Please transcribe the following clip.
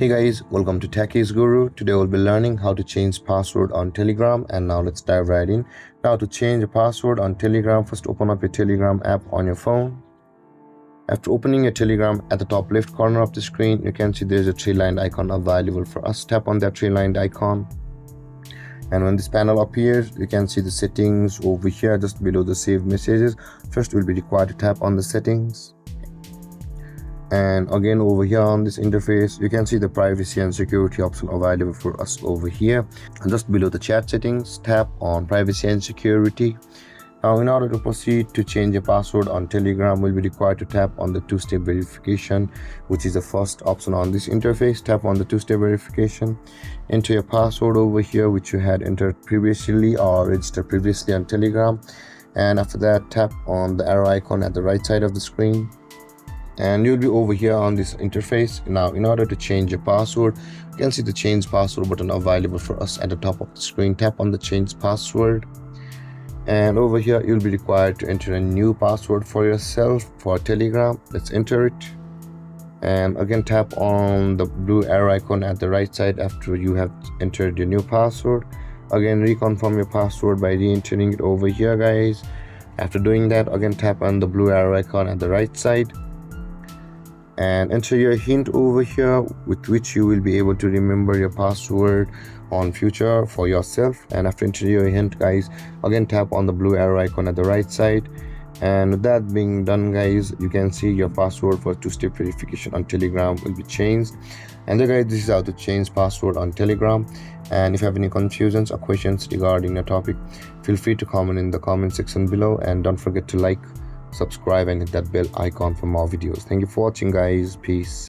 Hey guys, welcome to Techies Guru. Today we'll be learning how to change password on Telegram, and now let's dive right in. Now to change a password on Telegram, first open up your Telegram app on your phone. After opening your Telegram, at the top left corner of the screen, you can see there's a three-lined icon available for us. Tap on that three-lined icon. And when this panel appears, you can see the settings over here just below the saved messages. First, we'll be required to tap on the settings. And again, over here on this interface, you can see the privacy and security option available for us over here. And just below the chat settings, tap on privacy and security. Now, in order to proceed to change a password on Telegram, we'll be required to tap on the two-step verification, which is the first option on this interface. Tap on the two-step verification. Enter your password over here, which you had entered previously or registered previously on Telegram. And after that, tap on the arrow icon at the right side of the screen. And you'll be over here on this interface. Now, in order to change your password, you can see the change password button available for us at the top of the screen. Tap on the change password, and over here you'll be required to enter a new password for yourself for Telegram. Let's enter it, and again tap on the blue arrow icon at the right side after you have entered your new password. Again, reconfirm your password by re-entering it over here, guys. After doing that, again tap on the blue arrow icon at the right side and enter your hint over here, with which you will be able to remember your password on future for yourself. And after entering your hint, guys, again tap on the blue arrow icon at the right side. And with that being done, guys, you can see your password for two-step verification on Telegram will be changed. And then, guys, this is how to change password on Telegram. And if you have any confusions or questions regarding the topic, feel free to comment in the comment section below, and don't forget to like, subscribe and hit that bell icon for more videos. Thank you for watching, guys. Peace.